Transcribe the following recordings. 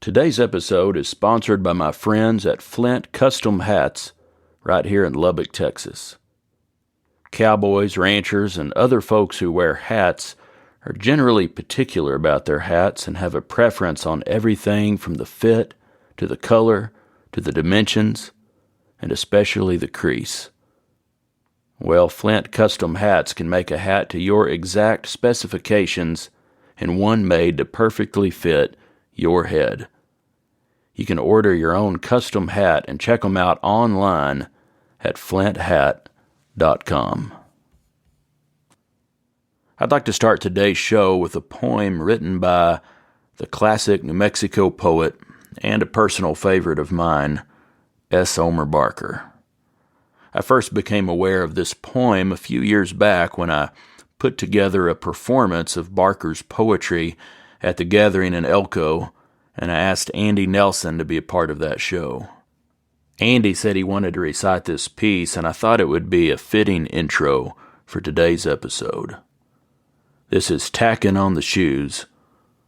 Today's episode is sponsored by my friends at Flint Custom Hats right here in Lubbock, Texas. Cowboys, ranchers, and other folks who wear hats are generally particular about their hats and have a preference on everything from the fit to the color to the dimensions and especially the crease. Well, Flint Custom Hats can make a hat to your exact specifications and one made to perfectly fit your head. You can order your own custom hat and check them out online at flinthat.com. I'd like to start today's show with a poem written by the classic New Mexico poet and a personal favorite of mine, Omer Barker. I first became aware of this poem a few years back when I put together a performance of Barker's poetry at the gathering in Elko, and I asked Andy Nelson to be a part of that show. Andy said he wanted to recite this piece, and I thought it would be a fitting intro for today's episode. This is Tacking on the Shoes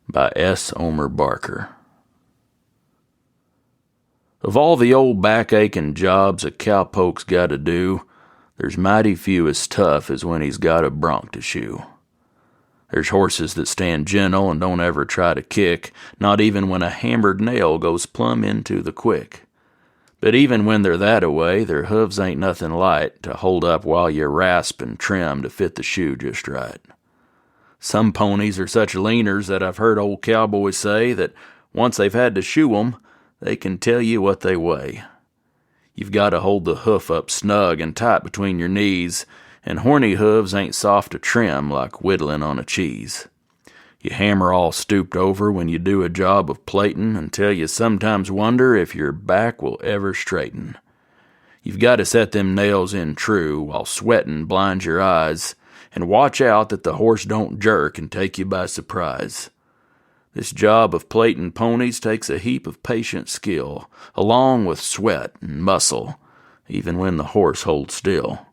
by Omer Barker. Of all the old back-aching jobs a cowpoke's got to do, there's mighty few as tough as when he's got a bronc to shoe. There's horses that stand gentle and don't ever try to kick, not even when a hammered nail goes plumb into the quick. But even when they're that-a-way, their hooves ain't nothing light to hold up while you rasp and trim to fit the shoe just right. Some ponies are such leaners that I've heard old cowboys say that once they've had to shoe 'em, they can tell you what they weigh. You've got to hold the hoof up snug and tight between your knees, and horny hooves ain't soft to trim like whittling on a cheese. You hammer all stooped over when you do a job of plating until you sometimes wonder if your back will ever straighten. You've got to set them nails in true while sweating blinds your eyes, and watch out that the horse don't jerk and take you by surprise. This job of plating ponies takes a heap of patient skill, along with sweat and muscle, even when the horse holds still.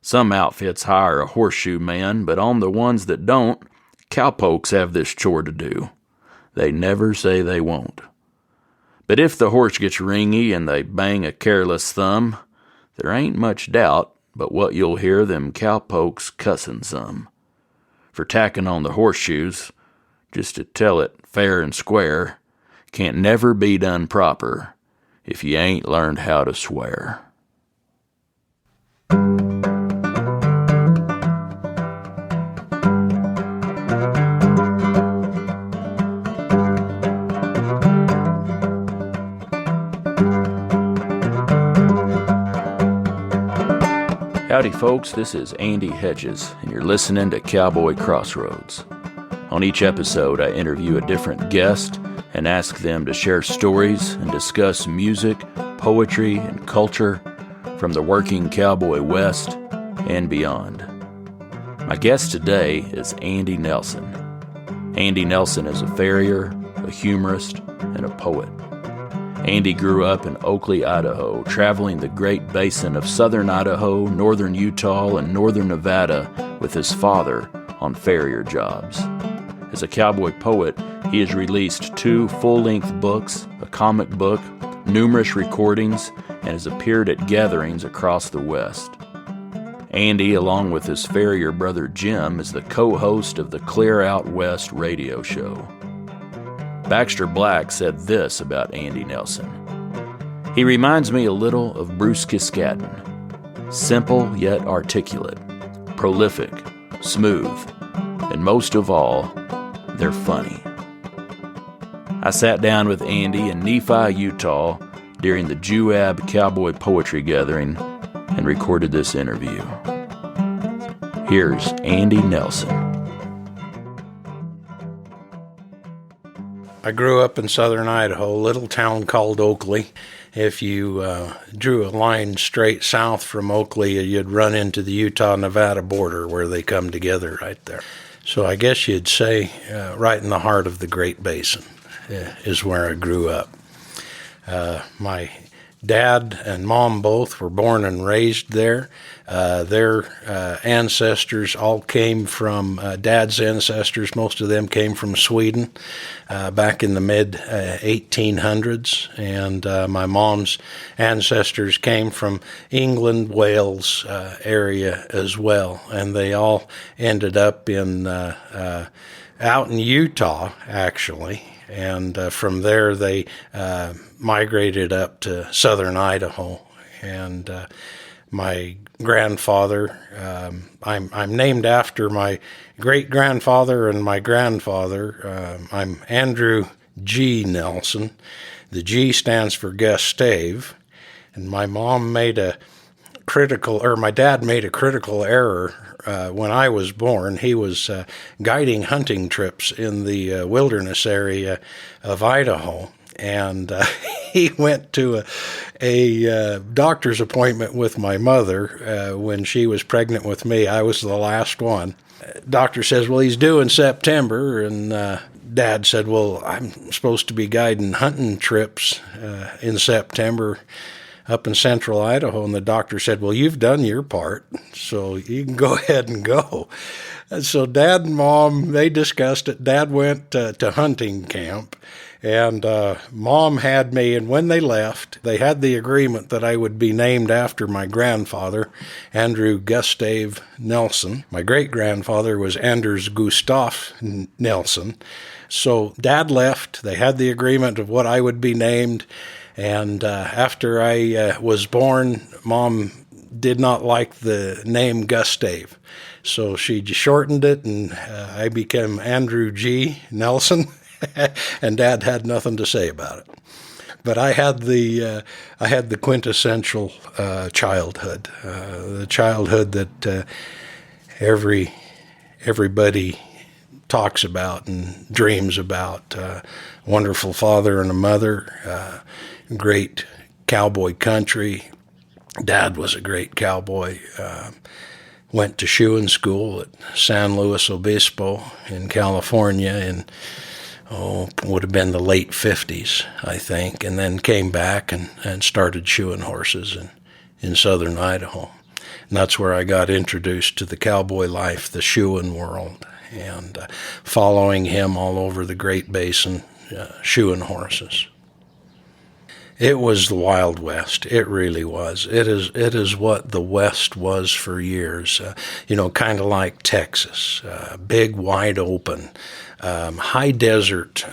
Some outfits hire a horseshoe man, but on the ones that don't, cowpokes have this chore to do. They never say they won't. But if the horse gets ringy and they bang a careless thumb, there ain't much doubt but what you'll hear them cowpokes cussin' some. For tacking on the horseshoes, just to tell it fair and square, can't never be done proper if you ain't learned how to swear. Howdy folks, this is Andy Hedges, and you're listening to Cowboy Crossroads. On each episode, I interview a different guest and ask them to share stories and discuss music, poetry, and culture from the working cowboy west and beyond. My guest today is Andy Nelson. Andy Nelson is a farrier, a humorist, and a poet. Andy grew up in Oakley, Idaho, traveling the Great Basin of southern Idaho, northern Utah, and northern Nevada with his father on farrier jobs. As a cowboy poet, he has released 2 full-length books, a comic book, numerous recordings, and has appeared at gatherings across the West. Andy, along with his farrier brother Jim, is the co-host of the Clear Out West radio show. Baxter Black said this about Andy Nelson. He reminds me a little of Bruce Kiskadden. Simple yet articulate, prolific, smooth, and most of all, they're funny. I sat down with Andy in Nephi, Utah during the Juab Cowboy Poetry Gathering and recorded this interview. Here's Andy Nelson. I grew up in southern Idaho, a little town called Oakley. If you drew a line straight south from Oakley, you'd run into the Utah-Nevada border where they come together right there. So I guess you'd say right in the heart of the Great Basin is where I grew up. My Dad and Mom both were born and raised there. Their ancestors all came from, Dad's ancestors, most of them came from Sweden back in the mid-1800s. And my mom's ancestors came from England, Wales area as well. And they all ended up out in Utah, actually. And from there, they migrated up to southern Idaho. And my grandfather, I'm named after my great-grandfather and my grandfather. I'm Andrew G. Nelson. The G stands for Gustave. And my dad made a critical error when I was born. He was guiding hunting trips in the wilderness area of Idaho, and he went to a doctor's appointment with my mother when she was pregnant with me. I was the last one. Doctor says, well, he's due in September, and Dad said, well, I'm supposed to be guiding hunting trips in September up in central Idaho. And the doctor said, well, you've done your part, so you can go ahead and go. And so Dad and Mom, they discussed it. Dad went to hunting camp, and Mom had me, and when they left, they had the agreement that I would be named after my grandfather, Andrew Gustave Nelson. My great-grandfather was Anders Gustaf Nelson. So Dad left. They had the agreement of what I would be named. And after I was born, Mom did not like the name Gustave. So she shortened it, and I became Andrew G. Nelson, and Dad had nothing to say about it. But I had the quintessential childhood, the childhood that everybody talks about and dreams about. Wonderful father and a mother, great cowboy country. Dad was a great cowboy. Went to shoeing school at San Luis Obispo in California in, would have been the late 50s, I think, and then came back and started shoeing horses in southern Idaho. And that's where I got introduced to the cowboy life, the shoeing world, and following him all over the Great Basin, shoeing horses. It was the Wild West. It really was. It is what the West was for years. Kind of like Texas, big, wide open, high desert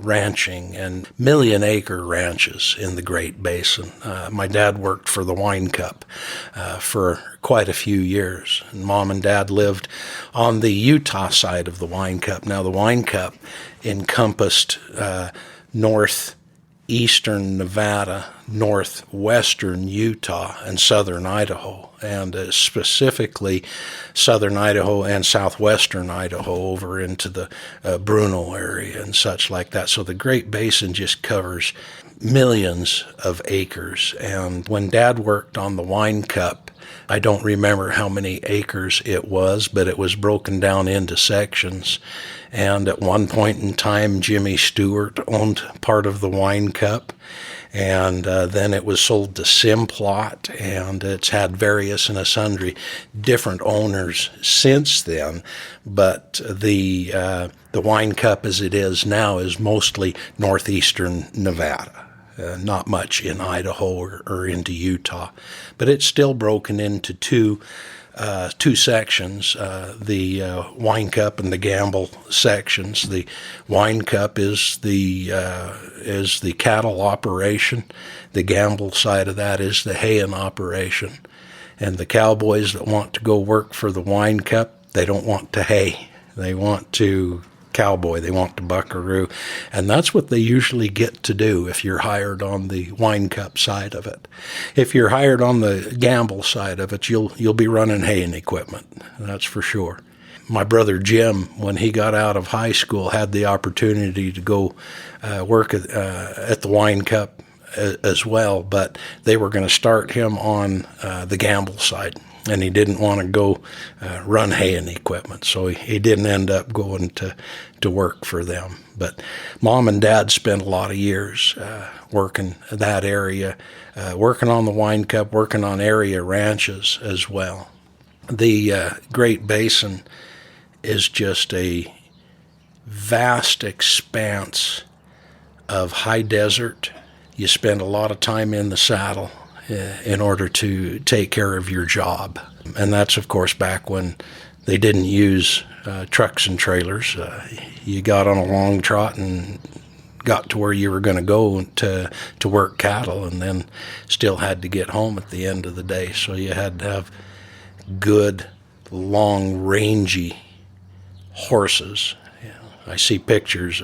ranching and million-acre ranches in the Great Basin. My dad worked for the Wine Cup for quite a few years. And Mom and Dad lived on the Utah side of the Wine Cup. Now, the Wine Cup encompassed northeastern Nevada, northwestern Utah, and southern Idaho, and specifically southern Idaho and southwestern Idaho over into the Bruno area and such like that. So the Great Basin just covers millions of acres. And when Dad worked on the Wine Cup, I don't remember how many acres it was, but it was broken down into sections. And at one point in time, Jimmy Stewart owned part of the Wine Cup. And then it was sold to Simplot, and it's had various and sundry different owners since then. But the Wine Cup as it is now is mostly northeastern Nevada. Not much in Idaho or into Utah, but it's still broken into two sections, the Wine Cup and the Gamble sections. The Wine Cup is the cattle operation. The Gamble side of that is the haying operation. And the cowboys that want to go work for the Wine Cup, they don't want to hay. They want to cowboy. They want to buckaroo. And that's what they usually get to do if you're hired on the Wine Cup side of it. If you're hired on the Gamble side of it, you'll be running haying equipment. That's for sure. My brother Jim, when he got out of high school, had the opportunity to go work at the Wine Cup as well, but they were going to start him on the Gamble side. and he didn't want to go run haying equipment, so he didn't end up going to work for them. But Mom and Dad spent a lot of years working that area, working on the Wine Cup, working on area ranches as well. The Great Basin is just a vast expanse of high desert. You spend a lot of time in the saddle in order to take care of your job. And that's, of course, back when they didn't use trucks and trailers. You got on a long trot and got to where you were going to go to work cattle, and then still had to get home at the end of the day. So you had to have good, long, rangy horses. I see pictures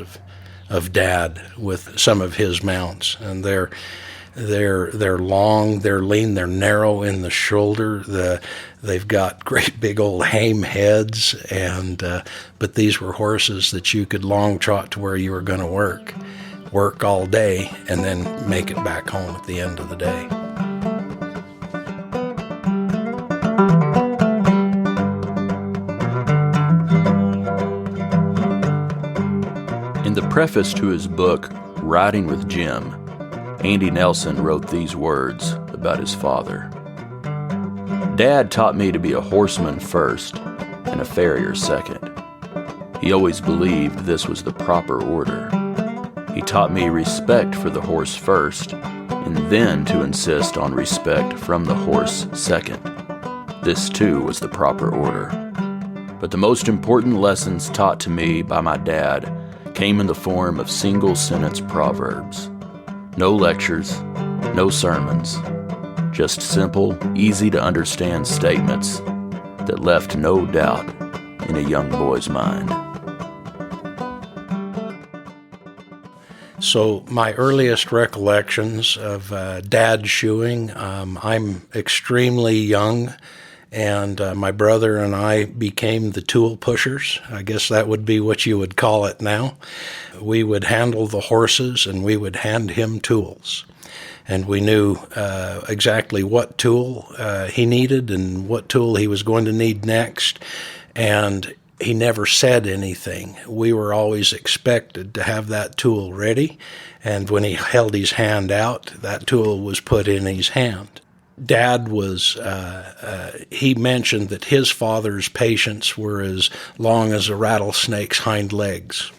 of Dad with some of his mounts, and they're long, they're lean, they're narrow in the shoulder. They've got great big old hame heads, but these were horses that you could long trot to where you were going to work all day, and then make it back home at the end of the day. In the preface to his book, Riding with Jim, Andy Nelson wrote these words about his father. Dad taught me to be a horseman first and a farrier second. He always believed this was the proper order. He taught me respect for the horse first, and then to insist on respect from the horse second. This too was the proper order. But the most important lessons taught to me by my dad came in the form of single-sentence proverbs. No lectures, no sermons, just simple, easy-to-understand statements that left no doubt in a young boy's mind. So my earliest recollections of Dad shoeing, I'm extremely young, and my brother and I became the tool pushers. I guess that would be what you would call it now. We would handle the horses, and we would hand him tools. And we knew exactly what tool he needed and what tool he was going to need next. And he never said anything. We were always expected to have that tool ready. And when he held his hand out, that tool was put in his hand. Dad was, he mentioned that his father's patience were as long as a rattlesnake's hind legs.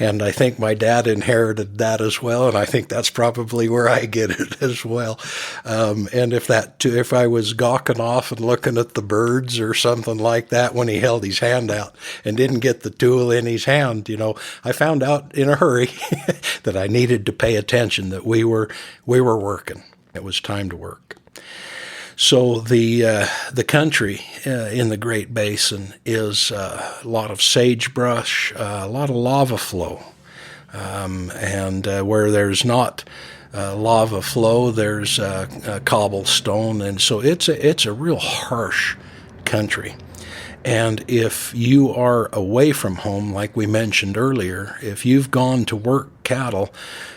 And I think my dad inherited that as well, and I think that's probably where I get it as well. And if I was gawking off and looking at the birds or something like that when he held his hand out and didn't get the tool in his hand, I found out in a hurry that I needed to pay attention, that we were working. It was time to work. So the country in the Great Basin is a lot of sagebrush, a lot of lava flow, and where there's not lava flow, there's cobblestone, and so it's a real harsh country. And if you are away from home, like we mentioned earlier, if you've gone to work cattle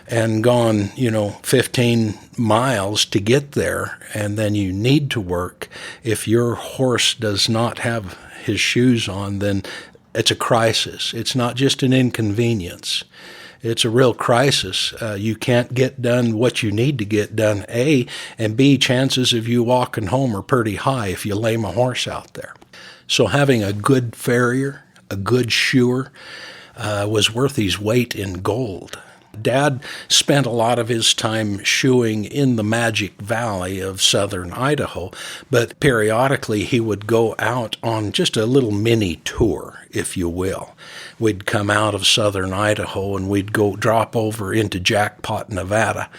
and gone, 15 miles to get there, and then you need to work, if your horse does not have his shoes on, then it's a crisis. It's not just an inconvenience. It's a real crisis. You can't get done what you need to get done, A, and B, chances of you walking home are pretty high if you lame a horse out there. So having a good farrier, a good shoer, was worth his weight in gold. Dad spent a lot of his time shoeing in the Magic Valley of southern Idaho, but periodically he would go out on just a little mini tour, if you will. We'd come out of southern Idaho and we'd go drop over into Jackpot, Nevada,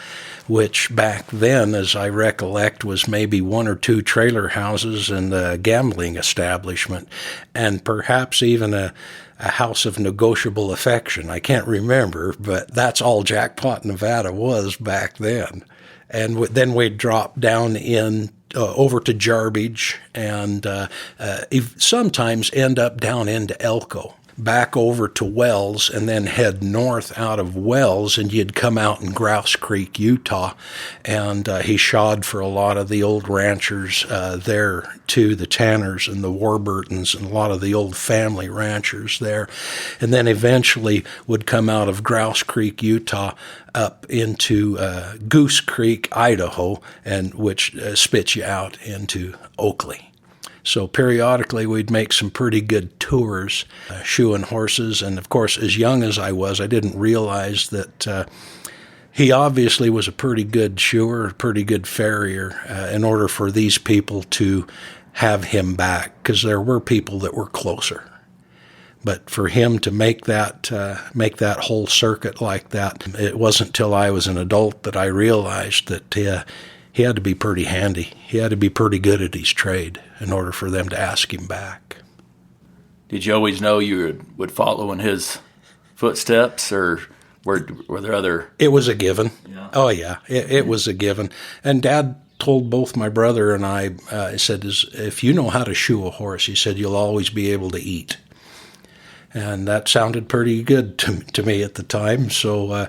which back then, as I recollect, was maybe one or two trailer houses and a gambling establishment, and perhaps even a house of negotiable affection. I can't remember, but that's all Jackpot, Nevada was back then. And then we'd drop down in over to Jarbidge and sometimes end up down into Elko. back over to Wells and then head north out of Wells, and you'd come out in Grouse Creek, Utah, and he shod for a lot of the old ranchers there too, the Tanners and the Warburtons and a lot of the old family ranchers there, and then eventually would come out of Grouse Creek, Utah, up into Goose Creek, Idaho, and which spits you out into Oakley. So periodically we'd make some pretty good tours, shoeing horses. And of course, as young as I was, I didn't realize that he obviously was a pretty good shoer, a pretty good farrier, in order for these people to have him back, because there were people that were closer. But for him to make that whole circuit like that, it wasn't till I was an adult that I realized that he had to be pretty handy. He had to be pretty good at his trade in order for them to ask him back. Did you always know you would follow in his footsteps, or were there other? It was a given. Yeah. Oh, yeah, it was a given. And Dad told both my brother and I, he said, if you know how to shoe a horse, he said, you'll always be able to eat. And that sounded pretty good to me at the time. So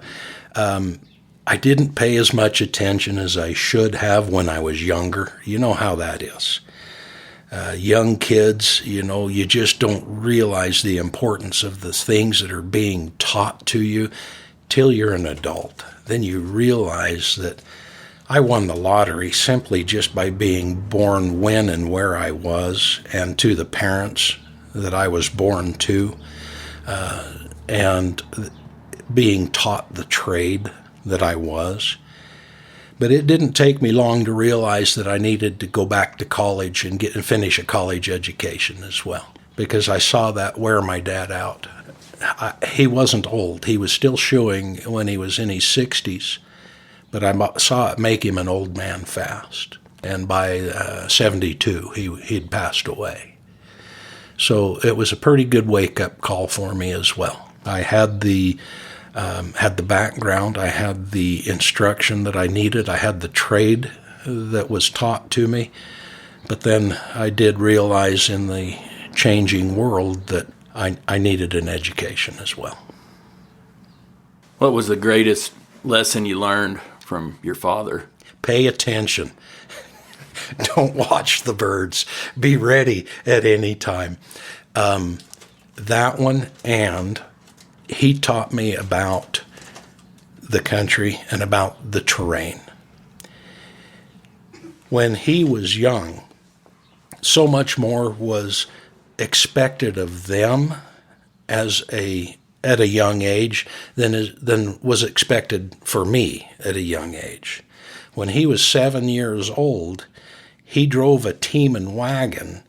I didn't pay as much attention as I should have when I was younger. You know how that is. Young kids, you just don't realize the importance of the things that are being taught to you till you're an adult. Then you realize that I won the lottery simply just by being born when and where I was, and to the parents that I was born to, and being taught the trade that I was. But it didn't take me long to realize that I needed to go back to college and finish a college education as well, because I saw that wear my dad out. He wasn't old. He was still shoeing when he was in his 60s, but I saw it make him an old man fast. And by 72, he'd passed away. So it was a pretty good wake-up call for me as well. I had the background, I had the instruction that I needed, I had the trade that was taught to me, but then I did realize in the changing world that I needed an education as well. What was the greatest lesson you learned from your father? Pay attention. Don't watch the birds. Be ready at any time. That one, and he taught me about the country and about the terrain. When he was young, so much more was expected of them at a young age than was expected for me at a young age. When he was 7 years old, he drove a team and wagon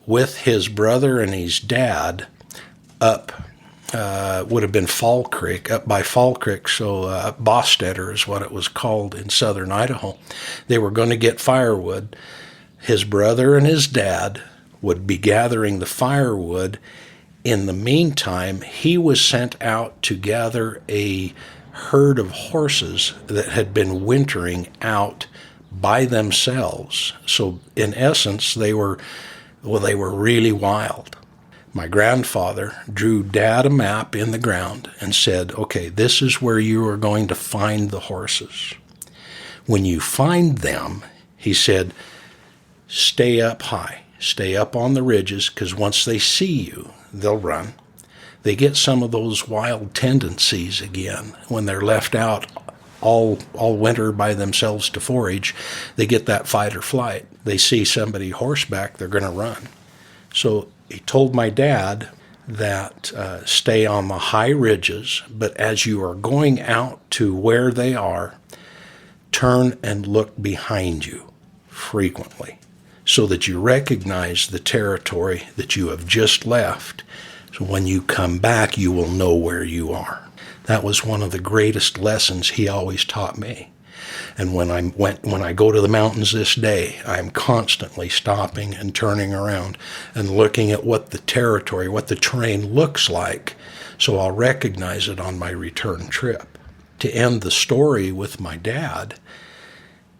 with his brother and his dad up, would have been Fall Creek, up by Fall Creek, so Bostetter is what it was called in southern Idaho. They were going to get firewood. His brother and his dad would be gathering the firewood. In the meantime, he was sent out to gather a herd of horses that had been wintering out by themselves. So in essence, they were really wild. My grandfather drew Dad a map in the ground and said, okay, this is where you are going to find the horses. When you find them, he said, stay up high, stay up on the ridges, because once they see you, they'll run. They get some of those wild tendencies again when they're left out all winter by themselves to forage. They get that fight or flight. They see somebody horseback, they're going to run. So he told my dad that stay on the high ridges, but as you are going out to where they are, turn and look behind you frequently so that you recognize the territory that you have just left. So when you come back, you will know where you are. That was one of the greatest lessons he always taught me. And when I go to the mountains this day, I'm constantly stopping and turning around and looking at what the territory, what the terrain looks like, so I'll recognize it on my return trip. To end the story with my dad,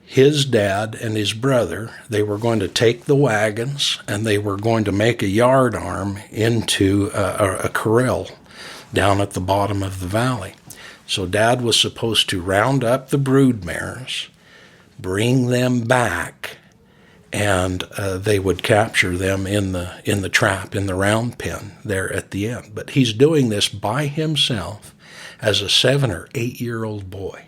his dad and his brother, they were going to take the wagons and they were going to make a yard arm into a corral down at the bottom of the valley. So Dad was supposed to round up the brood mares, bring them back, and they would capture them in the trap, in the round pen there at the end. But he's doing this by himself as a 7 or 8 year old boy.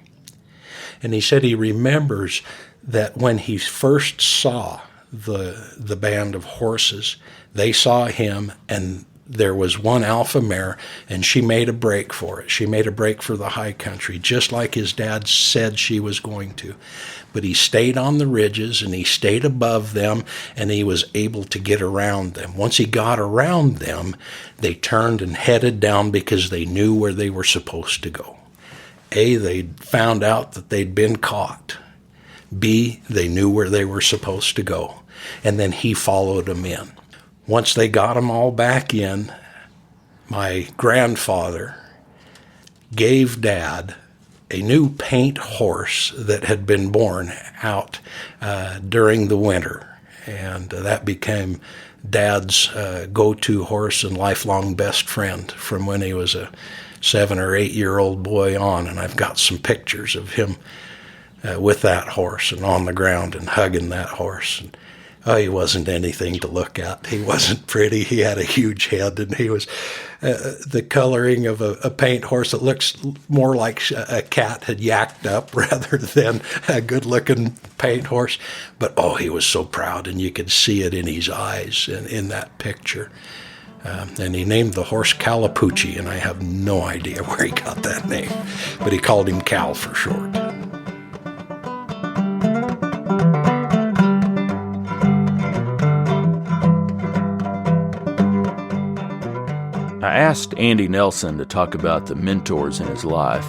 And he said he remembers that when he first saw the band of horses, they saw him, and there was one alpha mare, and she made a break for it. She made a break for the high country, just like his dad said she was going to. But he stayed on the ridges, and he stayed above them, and he was able to get around them. Once he got around them, they turned and headed down because they knew where they were supposed to go. A, they found out that they'd been caught. B, they knew where they were supposed to go. And then he followed them in. Once they got them all back in, my grandfather gave Dad a new paint horse that had been born out during the winter. And that became Dad's go-to horse and lifelong best friend from when he was a 7 or 8 year old boy on. And I've got some pictures of him with that horse and on the ground and hugging that horse. And, he wasn't anything to look at. He wasn't pretty. He had a huge head, and he was the coloring of a paint horse that looks more like a cat had yacked up rather than a good-looking paint horse. But, he was so proud, and you could see it in his eyes in that picture. And he named the horse Calapucci, and I have no idea where he got that name, but he called him Cal for short. I asked Andy Nelson to talk about the mentors in his life,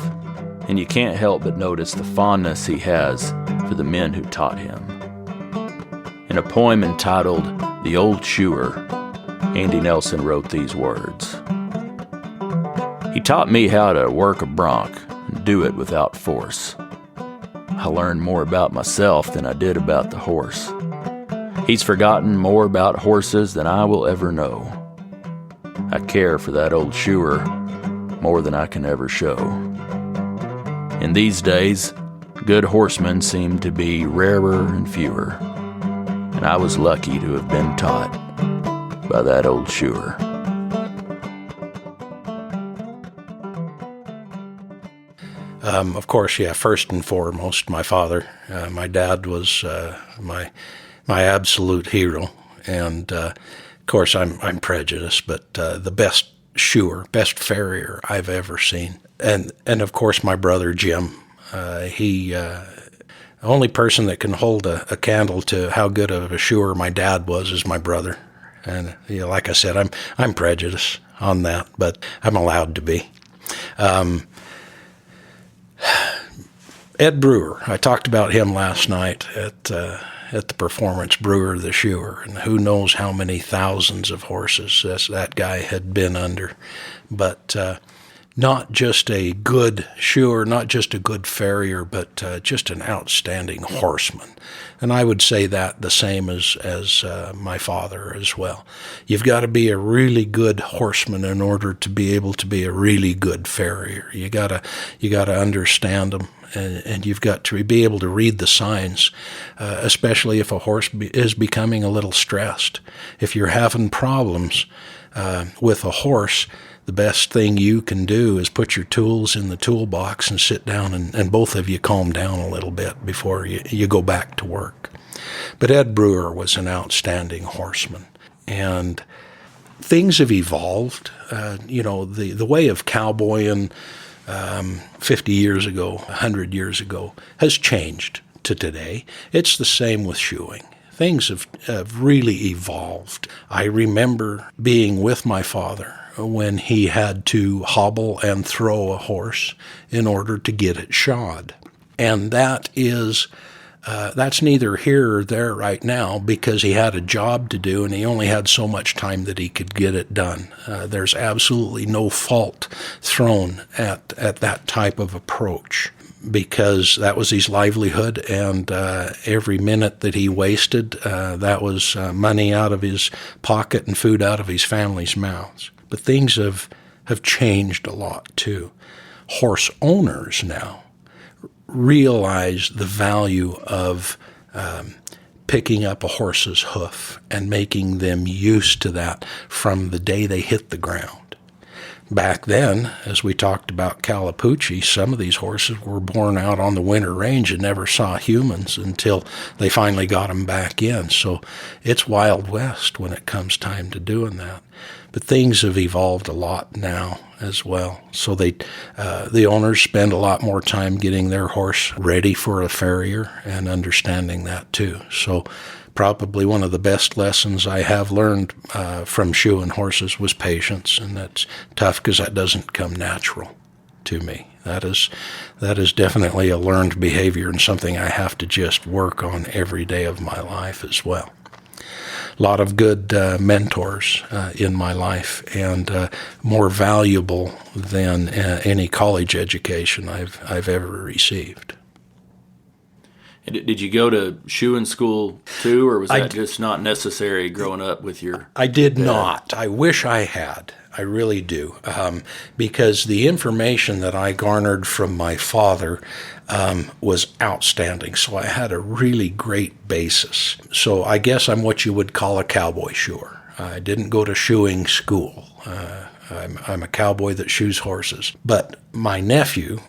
and you can't help but notice the fondness he has for the men who taught him. In a poem entitled The Old Shoer, Andy Nelson wrote these words. He taught me how to work a bronc and do it without force. I learned more about myself than I did about the horse. He's forgotten more about horses than I will ever know. I care for that old shoer more than I can ever show. In these days, good horsemen seem to be rarer and fewer, and I was lucky to have been taught by that old shoer. Of course, first and foremost, my father. My dad was my absolute hero, and of course, I'm prejudiced, but the best shoer, best farrier I've ever seen. And of course, my brother Jim. The only person that can hold a candle to how good of a shoer my dad was is my brother. And like I said, I'm prejudiced on that, but I'm allowed to be. Ed Brewer, I talked about him last night at the performance, Brewer the Shoer, and who knows how many thousands of horses that guy had been under. But not just a good shoer, not just a good farrier, but just an outstanding horseman. And I would say that the same as my father as well. You've got to be a really good horseman in order to be able to be a really good farrier. You gotta understand them. And you've got to be able to read the signs, especially if a horse is becoming a little stressed. If you're having problems with a horse, the best thing you can do is put your tools in the toolbox and sit down and both of you calm down a little bit before you go back to work. But Ed Brewer was an outstanding horseman. And things have evolved. The way of cowboying 50 years ago, 100 years ago, has changed to today. It's the same with shoeing. Things have really evolved. I remember being with my father when he had to hobble and throw a horse in order to get it shod. And that's neither here or there right now because he had a job to do and he only had so much time that he could get it done. There's absolutely no fault thrown at that type of approach. because that was his livelihood, and every minute that he wasted, that was money out of his pocket and food out of his family's mouths. But things have changed a lot, too. Horse owners now realize the value of picking up a horse's hoof and making them used to that from the day they hit the ground. Back then, as we talked about Calapoochie, some of these horses were born out on the winter range and never saw humans until they finally got them back in. So it's Wild West when it comes time to doing that. But things have evolved a lot now as well. So the owners spend a lot more time getting their horse ready for a farrier and understanding that too. So probably one of the best lessons I have learned from shoeing horses was patience, and that's tough because that doesn't come natural to me. That is definitely a learned behavior and something I have to just work on every day of my life as well. A lot of good mentors in my life, and more valuable than any college education I've ever received. Did you go to shoeing school too, or was that just not necessary growing up with your I did dad? not. I wish I had. I really do. Because the information that I garnered from my father was outstanding. So I had a really great basis. So I guess I'm what you would call a cowboy shoer. I didn't go to shoeing school. I'm a cowboy that shoes horses. But my nephew,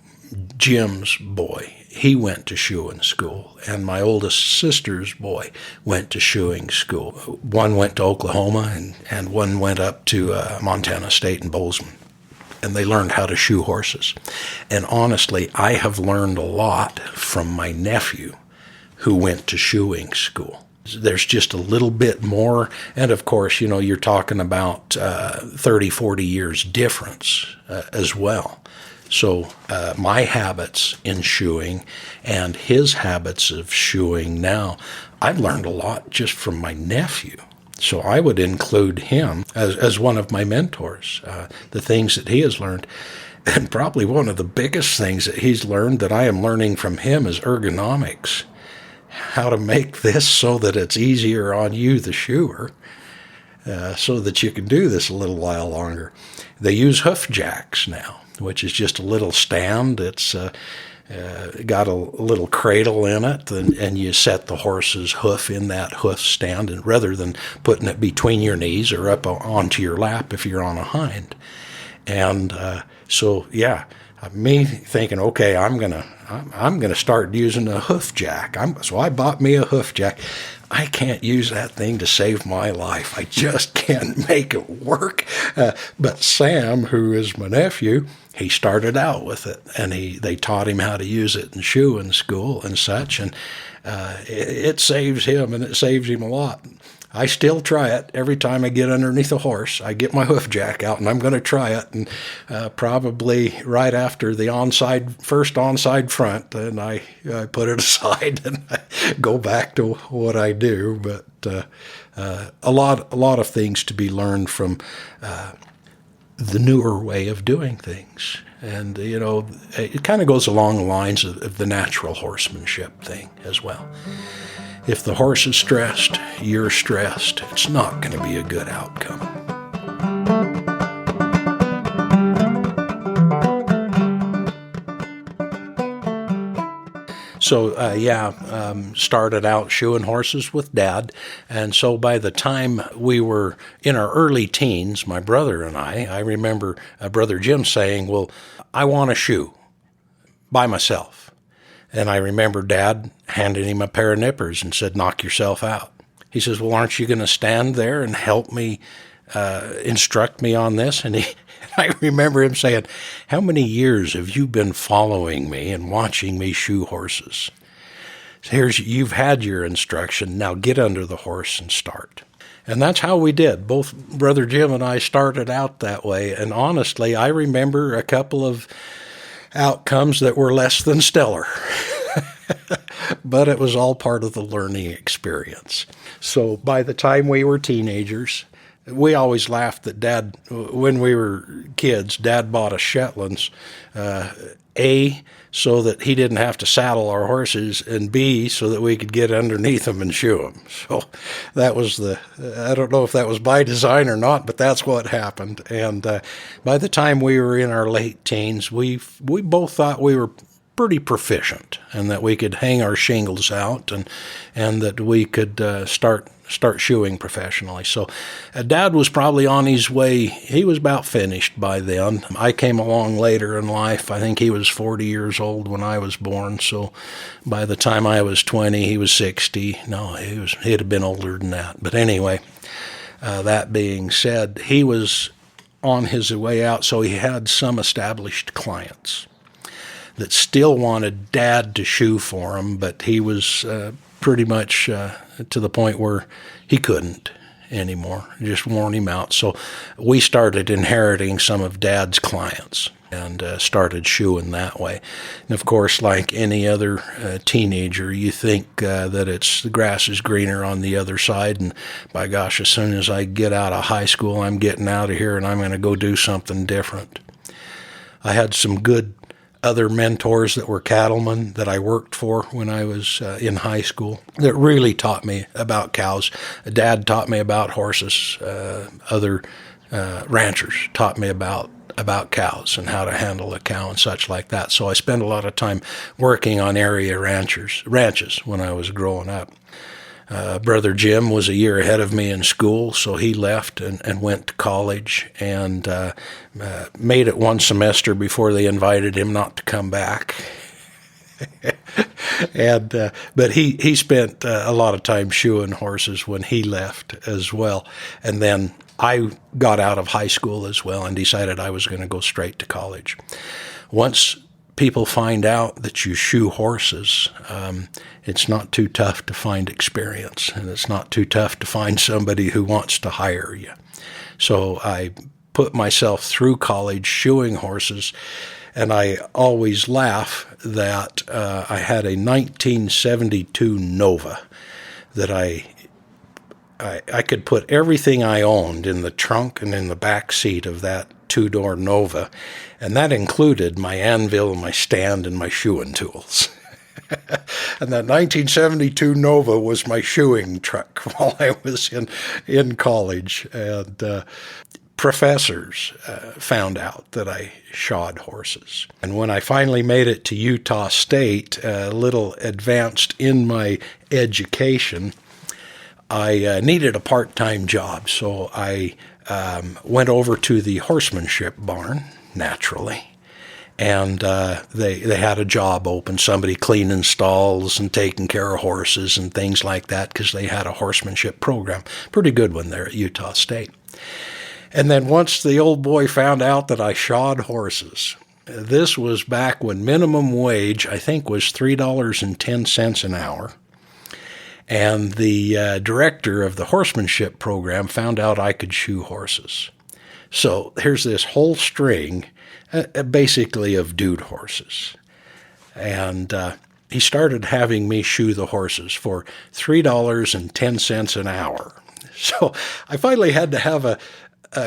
Jim's boy, he went to shoeing school, and my oldest sister's boy went to shoeing school. One went to Oklahoma, and one went up to Montana State in Bozeman, and they learned how to shoe horses. And honestly, I have learned a lot from my nephew who went to shoeing school. There's just a little bit more, and of course, you're talking about 30, 40 years difference as well. So my habits in shoeing and his habits of shoeing now, I've learned a lot just from my nephew. So I would include him as one of my mentors, the things that he has learned. And probably one of the biggest things that he's learned that I am learning from him is ergonomics. How to make this so that it's easier on you, the shoer, so that you can do this a little while longer. They use hoof jacks now, which is just a little stand. It's got a little cradle in it, and you set the horse's hoof in that hoof stand, and rather than putting it between your knees or up onto your lap if you're on a hind. And so, me thinking, okay, I'm gonna start using a hoof jack. So I bought me a hoof jack. I can't use that thing to save my life. I just can't make it work. But Sam, who is my nephew, he started out with it, and they taught him how to use it in shoeing school and such, and it saves him, and it saves him a lot. I still try it every time I get underneath a horse. I get my hoof jack out, and I'm going to try it, and probably right after the first onside front, and I put it aside and I go back to what I do. But a lot of things to be learned from the newer way of doing things. And, it kind of goes along the lines of the natural horsemanship thing as well. If the horse is stressed, you're stressed, it's not going to be a good outcome. So, started out shoeing horses with Dad. And so by the time we were in our early teens, my brother and I remember Brother Jim saying, well, I want to shoe by myself. And I remember Dad handing him a pair of nippers and said, knock yourself out. He says, well, aren't you going to stand there and help me, instruct me on this? And I remember him saying, how many years have you been following me and watching me shoe horses? You've had your instruction, now get under the horse and start. And that's how we did. Both Brother Jim and I started out that way. And honestly, I remember a couple of outcomes that were less than stellar. But it was all part of the learning experience. So by the time we were teenagers, we always laughed that Dad, when we were kids, Dad bought us Shetlands, A, so that he didn't have to saddle our horses, and B, so that we could get underneath them and shoe them. So that was I don't know if that was by design or not, but that's what happened. And by the time we were in our late teens, we both thought we were pretty proficient and that we could hang our shingles out and that we could start shoeing professionally. So Dad was probably on his way. He was about finished by then. I came along later in life. I think he was 40 years old when I was born. So by the time I was 20, he was 60. No, he'd have been older than that. But anyway, that being said, he was on his way out, so he had some established clients that still wanted Dad to shoe for him, but he was pretty much to the point where he couldn't anymore. It just worn him out. So we started inheriting some of Dad's clients and started shoeing that way. And of course, like any other teenager, you think that the grass is greener on the other side. And by gosh, as soon as I get out of high school, I'm getting out of here and I'm going to go do something different. I had some good other mentors that were cattlemen that I worked for when I was in high school that really taught me about cows. Dad taught me about horses. Other ranchers taught me about cows and how to handle a cow and such like that. So I spent a lot of time working on area ranches when I was growing up. Brother Jim was a year ahead of me in school, so he left and went to college and made it one semester before they invited him not to come back. But he spent a lot of time shoeing horses when he left as well. And then I got out of high school as well and decided I was going to go straight to college. Once people find out that you shoe horses, it's not too tough to find experience, and it's not too tough to find somebody who wants to hire you. So I put myself through college shoeing horses, and I always laugh that I had a 1972 Nova that I could put everything I owned in the trunk and in the back seat of that two-door Nova, and that included my anvil, my stand, and my shoeing tools. And that 1972 Nova was my shoeing truck while I was in college. And professors found out that I shod horses. And when I finally made it to Utah State, a little advanced in my education, I needed a part-time job, so I went over to the horsemanship barn, naturally, and they had a job open, somebody cleaning stalls and taking care of horses and things like that, because they had a horsemanship program, pretty good one there at Utah State. And then once the old boy found out that I shod horses, this was back when minimum wage, I think, was $3.10 an hour. And the director of the horsemanship program found out I could shoe horses. So here's this whole string, basically of dude horses. And he started having me shoe the horses for $3.10 an hour. So I finally had to have a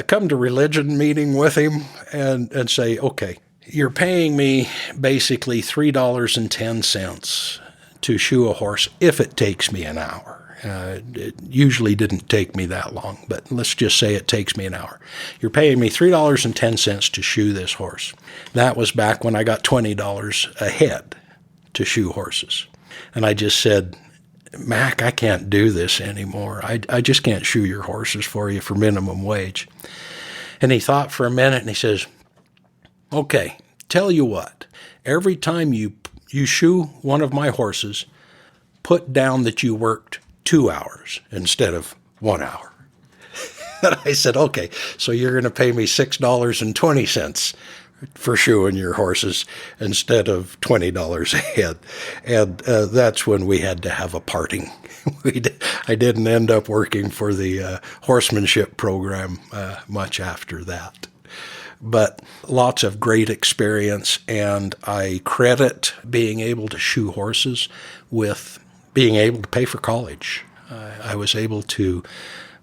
come to religion meeting with him and say, okay, you're paying me basically $3.10 to shoe a horse if it takes me an hour. It usually didn't take me that long, but let's just say it takes me an hour. You're paying me $3.10 to shoe this horse. That was back when I got $20 a head to shoe horses. And I just said, Mac, I can't do this anymore. I just can't shoe your horses for you for minimum wage. And he thought for a minute and he says, okay, tell you what, every time you shoe one of my horses, put down that you worked 2 hours instead of 1 hour. And I said, okay, so you're going to pay me $6.20 for shoeing your horses instead of $20 a head. And that's when we had to have a parting. I didn't end up working for the horsemanship program much after that. But lots of great experience, and I credit being able to shoe horses with being able to pay for college. I was able to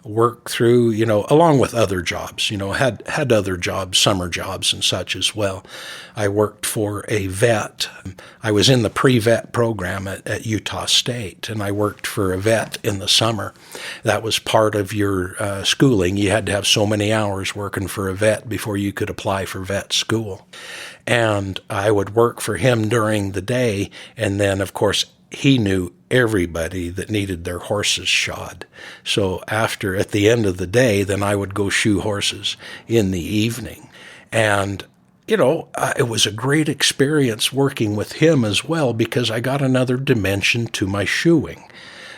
work through, along with other jobs, had other jobs, summer jobs and such as well. I worked for a vet. I was in the pre-vet program at Utah State, and I worked for a vet in the summer. That was part of your schooling. You had to have so many hours working for a vet before you could apply for vet school. And I would work for him during the day, and then, of course, he knew everybody that needed their horses shod. So at the end of the day, then I would go shoe horses in the evening. And, it was a great experience working with him as well, because I got another dimension to my shoeing.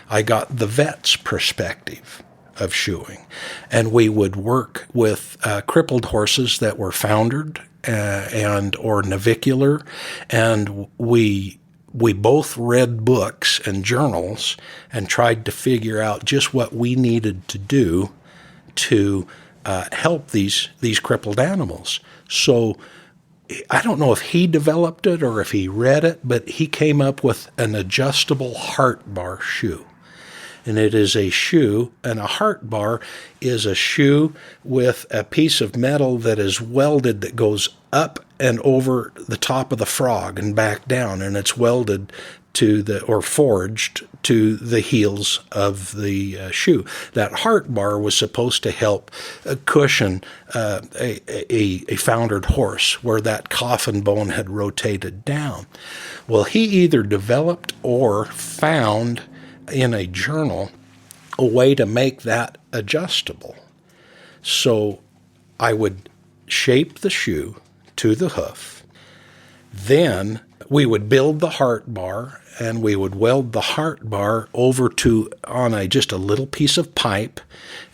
I got the vet's perspective of shoeing. And we would work with crippled horses that were foundered or navicular, and we both read books and journals and tried to figure out just what we needed to do to help these crippled animals. So I don't know if he developed it or if he read it, but he came up with an adjustable heart bar shoe. And it is a shoe, and a heart bar is a shoe with a piece of metal that is welded that goes up and over the top of the frog and back down, and it's welded or forged to the heels of the shoe. That heart bar was supposed to help cushion a foundered horse where that coffin bone had rotated down. Well, he either developed or found in a journal a way to make that adjustable. So I would shape the shoe to the hoof. Then we would build the heart bar, and we would weld the heart bar over on just a little piece of pipe,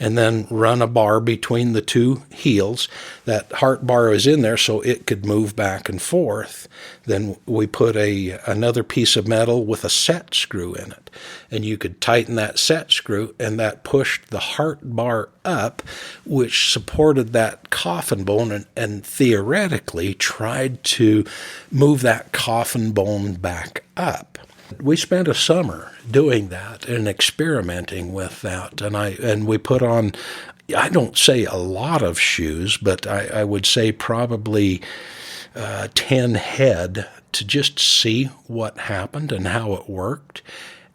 and then run a bar between the two heels. That heart bar was in there so it could move back and forth. Then we put another piece of metal with a set screw in it, and you could tighten that set screw, and that pushed the heart bar up, which supported that coffin bone and theoretically tried to move that coffin bone back up. We spent a summer doing that and experimenting with that, and we put on, I don't say a lot of shoes, but I would say probably 10 head to just see what happened and how it worked.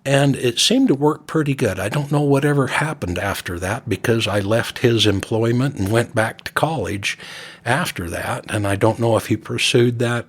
And it seemed to work pretty good. I don't know whatever happened after that, because I left his employment and went back to college after that, and I don't know if he pursued that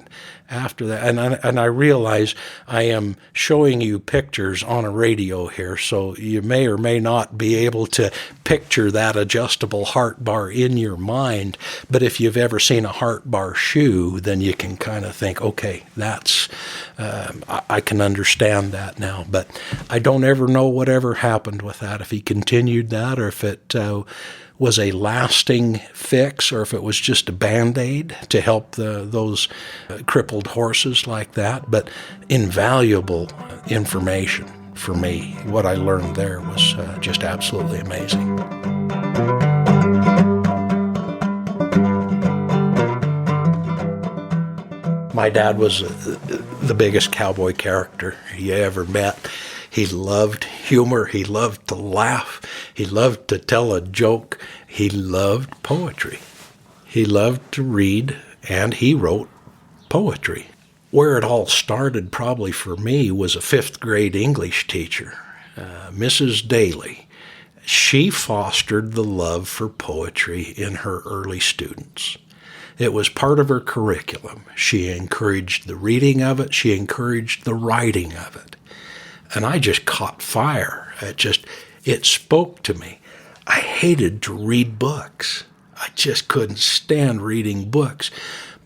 after that. And I realize I am showing you pictures on a radio here, so you may or may not be able to picture that adjustable heart bar in your mind. But if you've ever seen a heart bar shoe, then you can kind of think, okay, that's I can understand that now. But I don't ever know whatever happened with that, if he continued that, or if it was a lasting fix, or if it was just a Band-Aid to help those crippled horses like that. But invaluable information for me. What I learned there was just absolutely amazing. My dad was the biggest cowboy character you ever met. He loved humor. He loved to laugh. He loved to tell a joke. He loved poetry. He loved to read, and he wrote poetry. Where it all started probably for me was a 5th grade English teacher, Mrs. Daly. She fostered the love for poetry in her early students. It was part of her curriculum. She encouraged the reading of it. She encouraged the writing of it. And I just caught fire. It spoke to me. I hated to read books. I just couldn't stand reading books.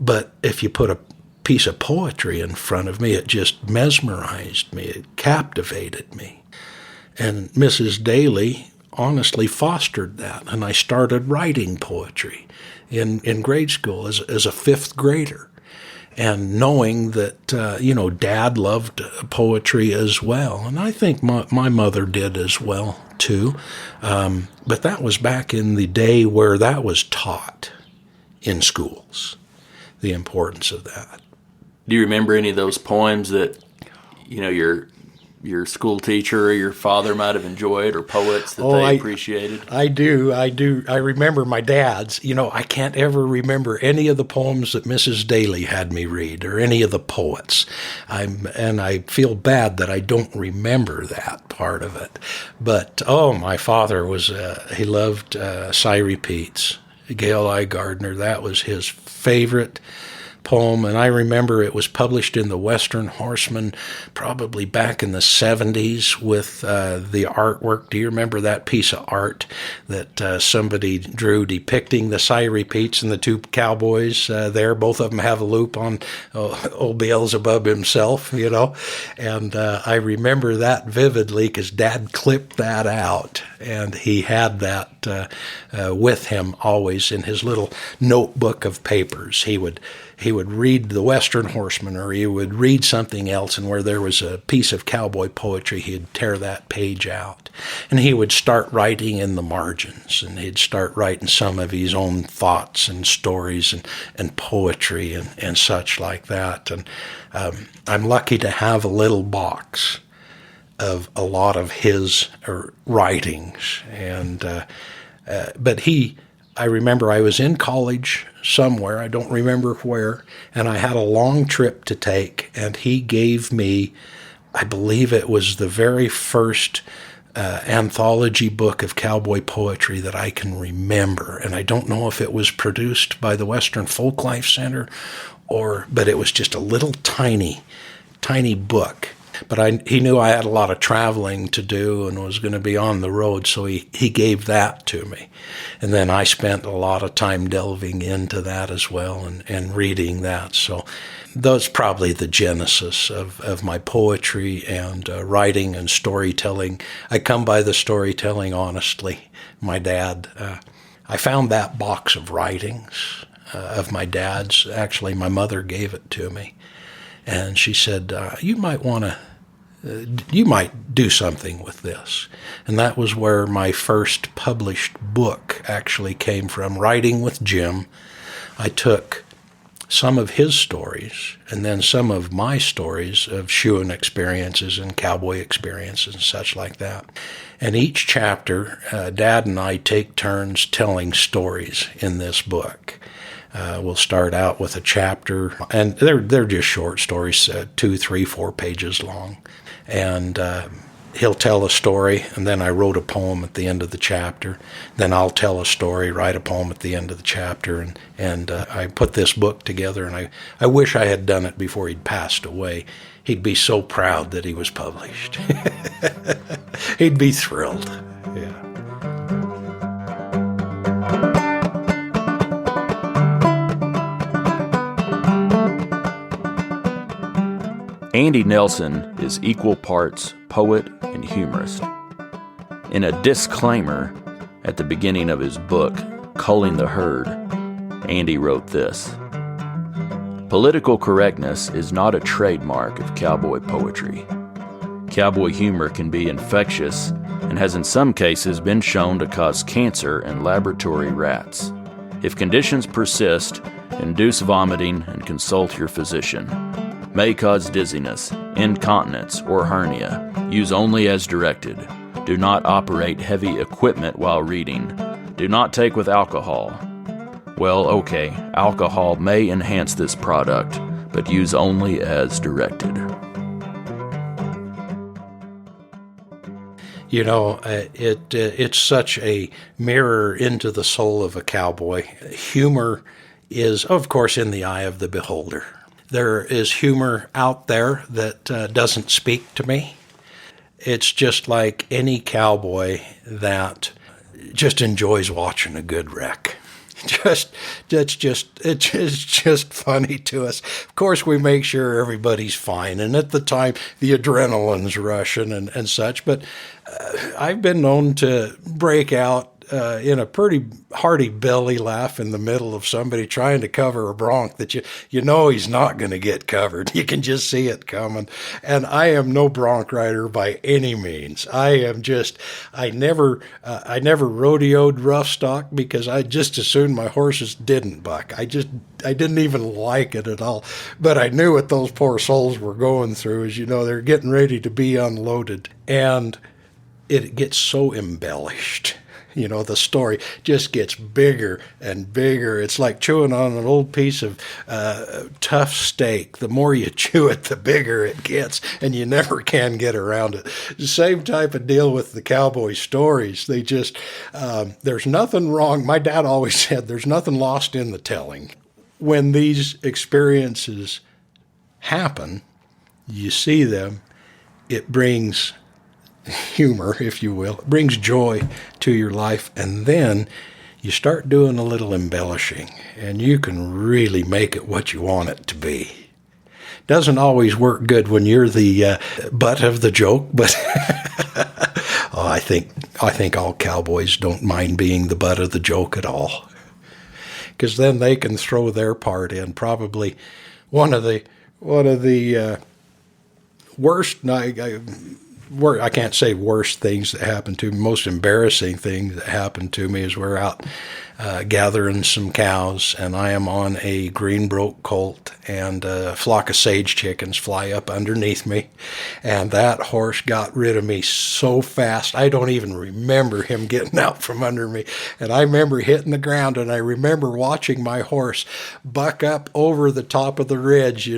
But if you put a piece of poetry in front of me, it just mesmerized me. It captivated me. And Mrs. Daly honestly fostered that. And I started writing poetry in grade school as a 5th grader. And knowing that, Dad loved poetry as well. And I think my mother did as well, too. But that was back in the day where that was taught in schools, the importance of that. Do you remember any of those poems that, your your school teacher or your father might have enjoyed, or poets that they appreciated? I do. I remember my dad's. I can't ever remember any of the poems that Mrs. Daly had me read or any of the poets. And I feel bad that I don't remember that part of it. But, my father he loved Cy Repeats, Gail I. Gardner. That was his favorite poem, and I remember it was published in the Western Horseman probably back in the 70s with the artwork. Do you remember that piece of art that somebody drew depicting the Cy Repeats and the two cowboys there? Both of them have a loop on old Beelzebub himself, and I remember that vividly because Dad clipped that out, and he had that with him always in his little notebook of papers. He would read the Western Horseman, or he would read something else, and where there was a piece of cowboy poetry, he'd tear that page out. And he would start writing in the margins, and he'd start writing some of his own thoughts and stories and poetry and such like that. And I'm lucky to have a little box of a lot of his writings. But I remember I was in college somewhere, I don't remember where, and I had a long trip to take, and he gave me, I believe it was the very first anthology book of cowboy poetry that I can remember. And I don't know if it was produced by the Western Folklife Center, but it was just a little tiny book. But he knew I had a lot of traveling to do and was going to be on the road, so he gave that to me. And then I spent a lot of time delving into that as well and reading that. So that's probably the genesis of my poetry and writing and storytelling. I come by the storytelling honestly. My dad, I found that box of writings of my dad's. Actually, my mother gave it to me. And she said, you might do something with this. And that was where my first published book actually came from, Writing with Jim. I took some of his stories and then some of my stories of shoeing experiences and cowboy experiences and such like that. And each chapter, Dad and I take turns telling stories in this book. We'll start out with a chapter, and they're just short stories, 2, 3, 4 pages long. And he'll tell a story, and then I wrote a poem at the end of the chapter. Then I'll tell a story, write a poem at the end of the chapter, and I put this book together, and I wish I had done it before he'd passed away. He'd be so proud that he was published. He'd be thrilled. Yeah. Andy Nelson is equal parts poet and humorist. In a disclaimer at the beginning of his book, Culling the Herd, Andy wrote this: "Political correctness is not a trademark of cowboy poetry. Cowboy humor can be infectious and has in some cases been shown to cause cancer in laboratory rats. If conditions persist, induce vomiting and consult your physician. May cause dizziness, incontinence, or hernia. Use only as directed. Do not operate heavy equipment while reading. Do not take with alcohol. Well, okay, alcohol may enhance this product, but use only as directed." It's such a mirror into the soul of a cowboy. Humor is, of course, in the eye of the beholder. There is humor out there that doesn't speak to me. It's just like any cowboy that just enjoys watching a good wreck. It's just funny to us. Of course, we make sure everybody's fine, and at the time, the adrenaline's rushing and such. But I've been known to break out in a pretty hearty belly laugh in the middle of somebody trying to cover a bronc that you know he's not going to get covered. You can just see it coming. And I am no bronc rider by any means. I never rodeoed rough stock because I just assumed my horses didn't buck. I didn't even like it at all. But I knew what those poor souls were going through. As you know, they're getting ready to be unloaded. And it gets so embellished. You know, the story just gets bigger and bigger. It's like chewing on an old piece of tough steak. The more you chew it, the bigger it gets, and you never can get around it. The same type of deal with the cowboy stories. They just, there's nothing wrong. My dad always said there's nothing lost in the telling. When these experiences happen, you see them, it brings humor, if you will. It brings joy to your life, and then you start doing a little embellishing, and you can really make it what you want it to be. Doesn't always work good when you're the butt of the joke, but I think all cowboys don't mind being the butt of the joke at all, because then they can throw their part in. Probably one of the worst. I can't say worst things that happened to me. Most embarrassing thing that happened to me is we're out gathering some cows, and I am on a Greenbroke colt, and a flock of sage chickens fly up underneath me, and that horse got rid of me so fast. I don't even remember him getting out from under me, and I remember hitting the ground, and I remember watching my horse buck up over the top of the ridge,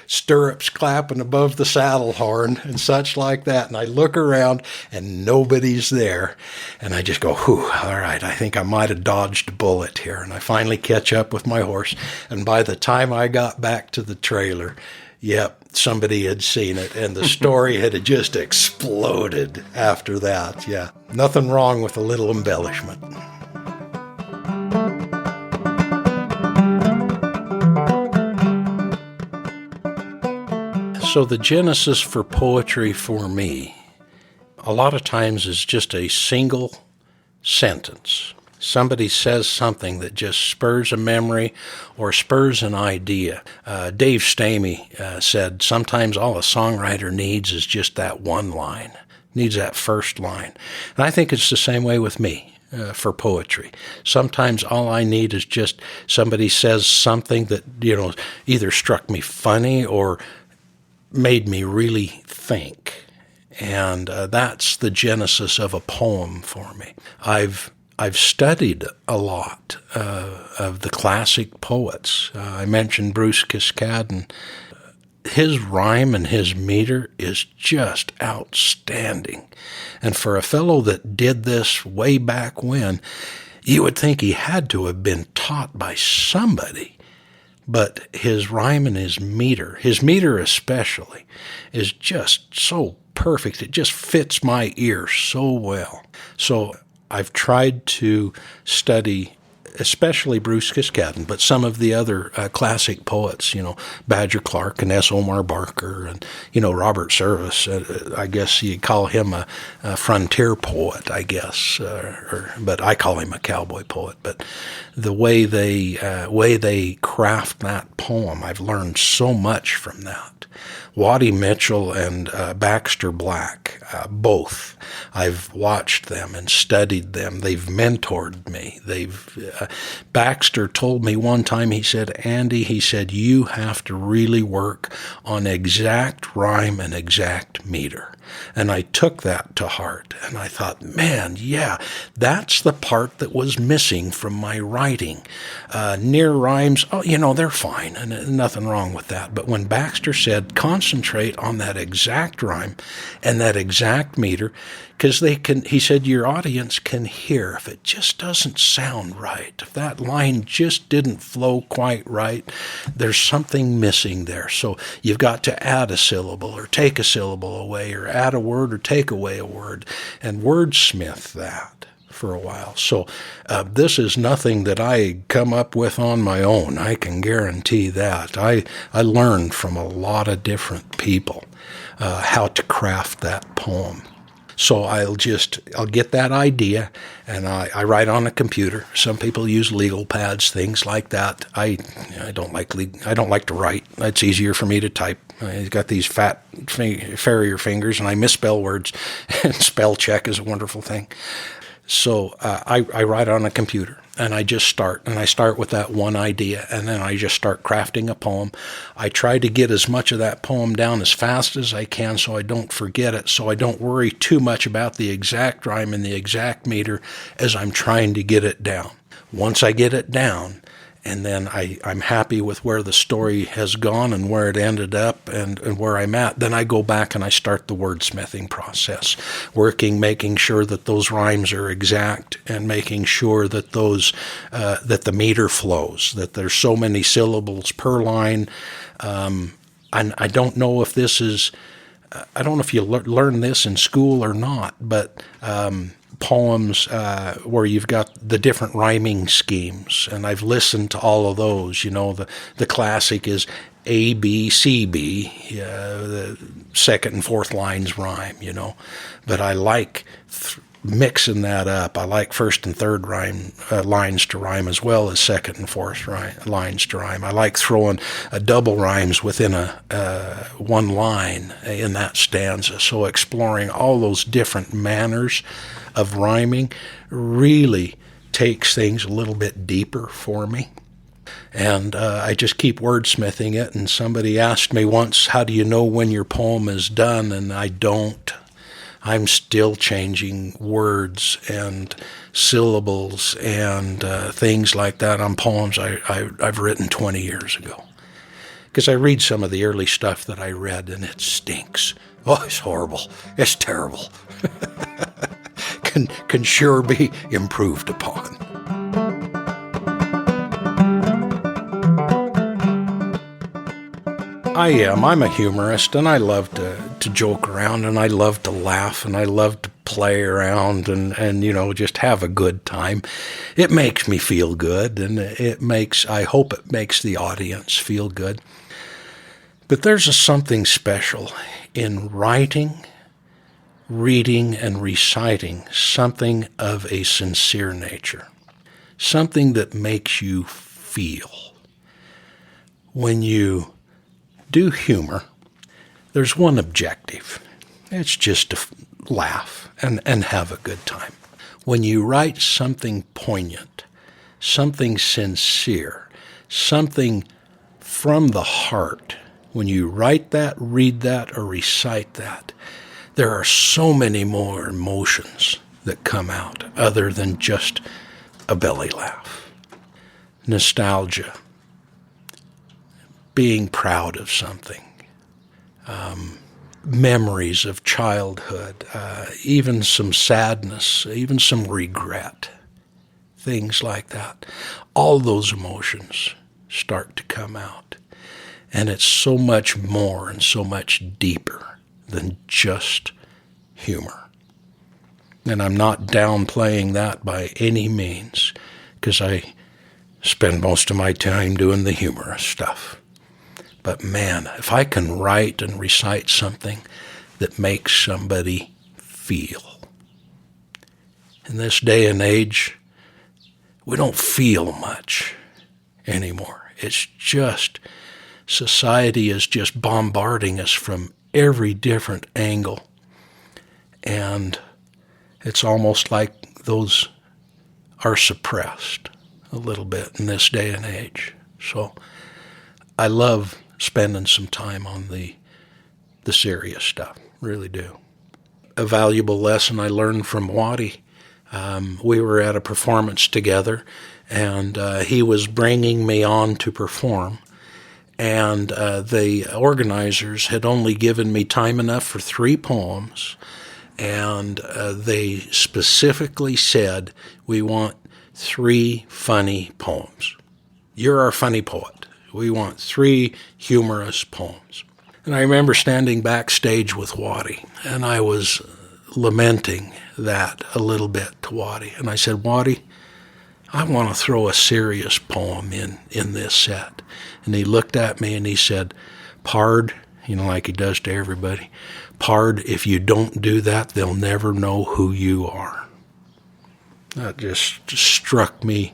stirrups clapping above the saddle horn and such like that, and I look around, and nobody's there, and I just go, whew, all right, I think I might have dodged a bullet here. And I finally catch up with my horse, and by the time I got back to the trailer, yep, somebody had seen it, and the story had just exploded after that. Yeah, nothing wrong with a little embellishment. So the genesis for poetry for me, a lot of times, is just a single sentence. Somebody says something that just spurs a memory or spurs an idea. Dave Stamey said, sometimes all a songwriter needs is just that one line, needs that first line. And I think it's the same way with me for poetry. Sometimes all I need is just somebody says something that, either struck me funny or made me really think. And that's the genesis of a poem for me. I've studied a lot of the classic poets. I mentioned Bruce Kiskadden. His rhyme and his meter is just outstanding. And for a fellow that did this way back when, you would think he had to have been taught by somebody. But his rhyme and his meter especially, is just so perfect. It just fits my ear so well. So I've tried to study especially Bruce Kiskadden, but some of the other classic poets, Badger Clark and S. Omar Barker and, Robert Service. I guess you'd call him a frontier poet, I guess, but I call him a cowboy poet. But the way they craft that poem, I've learned so much from that. Waddy Mitchell and Baxter Black, both. I've watched them and studied them. They've mentored me. Baxter told me one time, he said, Andy, you have to really work on exact rhyme and exact meter. And I took that to heart, and I thought, man, yeah, that's the part that was missing from my writing. Near rhymes, they're fine, and nothing wrong with that. But when Baxter said, concentrate on that exact rhyme and that exact meter, because he said, your audience can hear if it just doesn't sound right. If that line just didn't flow quite right, there's something missing there. So you've got to add a syllable or take a syllable away, or add a word or take away a word, and wordsmith that for a while. So this is nothing that I come up with on my own. I can guarantee that. I learned from a lot of different people how to craft that poem. So I'll get that idea, and I write on a computer. Some people use legal pads, things like that. I don't like to write. It's easier for me to type. I've got these fat farrier fingers, and I misspell words. And spell check is a wonderful thing. So I write on a computer, and I just start. And I start with that one idea, and then I just start crafting a poem. I try to get as much of that poem down as fast as I can so I don't forget it, so I don't worry too much about the exact rhyme and the exact meter as I'm trying to get it down. Once I get it down, and then I'm happy with where the story has gone and where it ended up and where I'm at, then I go back and I start the wordsmithing process, making sure that those rhymes are exact and making sure that that the meter flows, that there's so many syllables per line. And I don't know if I don't know if you learn this in school or not, but poems where you've got the different rhyming schemes, and I've listened to all of those. The classic is A, B, C, B. The second and fourth lines rhyme, but I like mixing that up. I like first and third lines to rhyme as well as second and fourth lines to rhyme. I like throwing double rhymes within one line in that stanza. So exploring all those different manners of rhyming really takes things a little bit deeper for me. And I just keep wordsmithing it. And somebody asked me once, how do you know when your poem is done? And I don't. I'm still changing words and syllables and things like that on poems I've written 20 years ago. Because I read some of the early stuff that I read, and it stinks. Oh, it's horrible. It's terrible. Can sure be improved upon. I am. I'm a humorist, and I love to joke around, and I love to laugh, and I love to play around and just have a good time. It makes me feel good, and I hope it makes the audience feel good. But there's something special in writing, reading, and reciting something of a sincere nature, something that makes you feel. When you do humor, there's one objective. It's just to laugh and have a good time. When you write something poignant, something sincere, something from the heart, when you write that, read that, or recite that, there are so many more emotions that come out other than just a belly laugh. Nostalgia, being proud of something, memories of childhood, even some sadness, even some regret, things like that. All those emotions start to come out. And it's so much more and so much deeper than just humor. And I'm not downplaying that by any means, because I spend most of my time doing the humorous stuff. But man, if I can write and recite something that makes somebody feel. In this day and age, we don't feel much anymore. It's just, society is just bombarding us from every different angle. And it's almost like those are suppressed a little bit in this day and age. So I love spending some time on the serious stuff, really do. A valuable lesson I learned from Waddy. We were at a performance together, and he was bringing me on to perform. And the organizers had only given me time enough for 3 poems, and they specifically said, we want 3 funny poems. You're our funny poet. We want 3 humorous poems. And I remember standing backstage with Waddy, and I was lamenting that a little bit to Waddy. And I said, Waddy, I want to throw a serious poem in this set. And he looked at me and he said, Pard, like he does to everybody. Pard, if you don't do that, they'll never know who you are. That just struck me,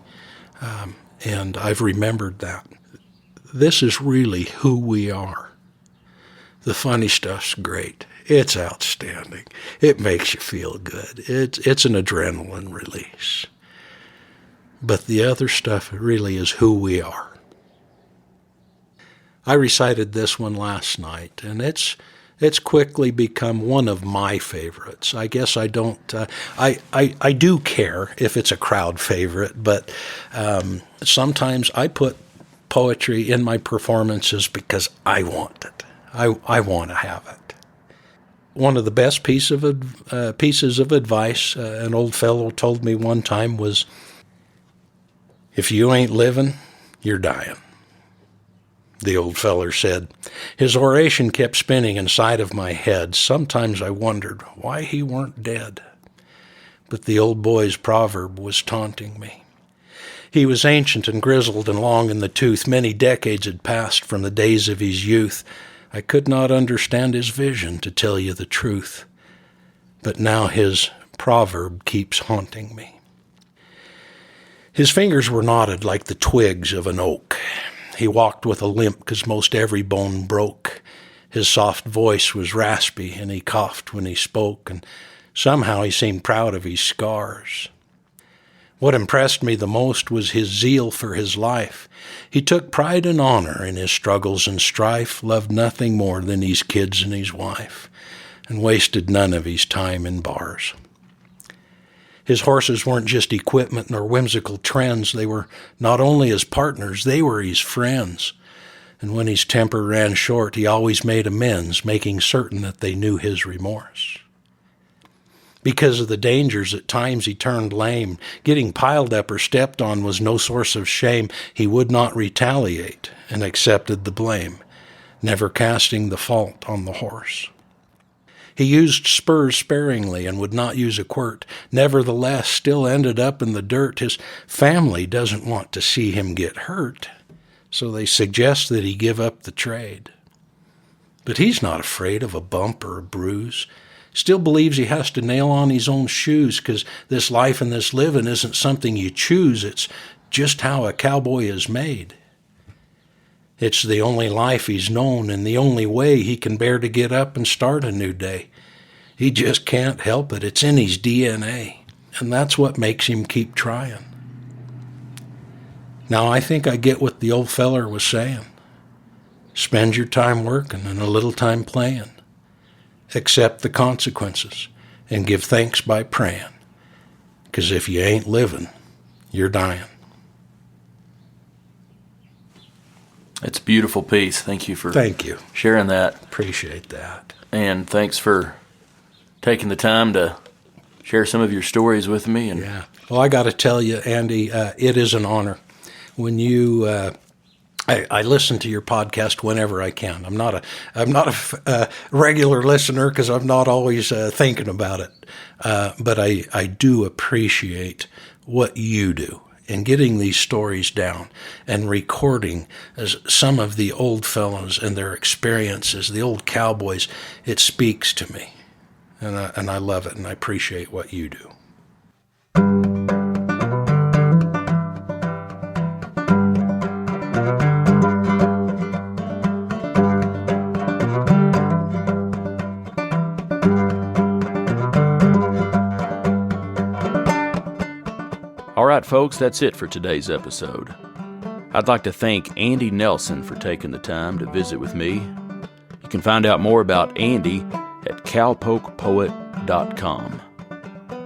and I've remembered that. This is really who we are. The funny stuff's great. It's outstanding. It makes you feel good. It's an adrenaline release. But the other stuff really is who we are. I recited this one last night, and it's quickly become one of my favorites. I guess I don't, I do care if it's a crowd favorite, but sometimes I put poetry in my performances because I want it. I want to have it. One of the best pieces of advice an old fellow told me one time was, if you ain't living, you're dying. The old feller said. His oration kept spinning inside of my head. Sometimes I wondered why he weren't dead. But the old boy's proverb was taunting me. He was ancient and grizzled and long in the tooth. Many decades had passed from the days of his youth. I could not understand his vision, to tell you the truth. But now his proverb keeps haunting me. His fingers were knotted like the twigs of an oak. He walked with a limp because most every bone broke. His soft voice was raspy, and he coughed when he spoke, and somehow he seemed proud of his scars. What impressed me the most was his zeal for his life. He took pride and honor in his struggles and strife, loved nothing more than his kids and his wife, and wasted none of his time in bars. His horses weren't just equipment nor whimsical trends. They were not only his partners, they were his friends. And when his temper ran short, he always made amends, making certain that they knew his remorse. Because of the dangers, at times he turned lame. Getting piled up or stepped on was no source of shame. He would not retaliate and accepted the blame, never casting the fault on the horse. He used spurs sparingly and would not use a quirt. Nevertheless, still ended up in the dirt. His family doesn't want to see him get hurt, so they suggest that he give up the trade. But he's not afraid of a bump or a bruise. Still believes he has to nail on his own shoes, because this life and this living isn't something you choose. It's just how a cowboy is made. It's the only life he's known and the only way he can bear to get up and start a new day. He just can't help it. It's in his DNA, and that's what makes him keep trying. Now, I think I get what the old feller was saying. Spend your time working and a little time playing. Accept the consequences and give thanks by praying, because if you ain't living, you're dying. It's a beautiful piece. Thank you for sharing that. Appreciate that. And thanks for taking the time to share some of your stories with me. Yeah. Well, I got to tell you, Andy, it is an honor. When you, I listen to your podcast whenever I can. I'm not a regular listener because I'm not always thinking about it. But I do appreciate what you do. And getting these stories down and recording as some of the old fellows and their experiences, the old cowboys, it speaks to me. And I love it, and I appreciate what you do. All right, folks, that's it for today's episode. I'd like to thank Andy Nelson for taking the time to visit with me. You can find out more about Andy at cowpokepoet.com.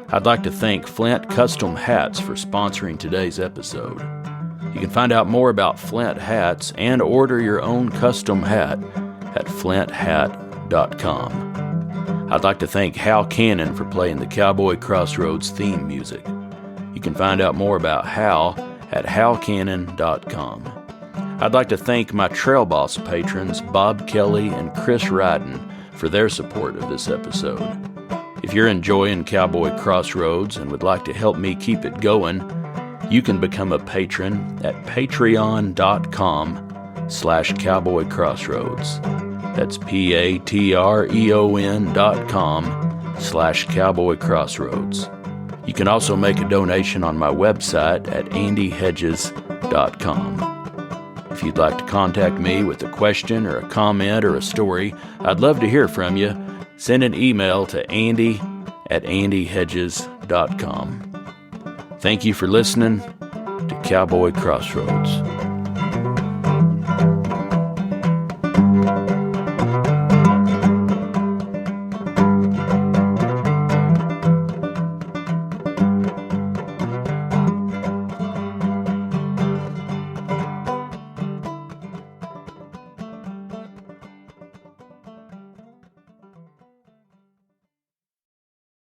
I'd like to thank Flint Custom Hats for sponsoring today's episode. You can find out more about Flint hats and order your own custom hat at flinthat.com. I'd like to thank Hal Cannon for playing the Cowboy Crossroads theme music. You can find out more about Hal at halcannon.com. I'd like to thank my Trail Boss patrons Bob Kelly and Chris Ryden for their support of this episode. If you're enjoying Cowboy Crossroads and would like to help me keep it going, you can become a patron at patreon.com/cowboycrossroads. That's patreon.com/Cowboy Crossroads. You can also make a donation on my website at andyhedges.com. If you'd like to contact me with a question or a comment or a story, I'd love to hear from you. Send an email to andy@andyhedges.com. Thank you for listening to Cowboy Crossroads.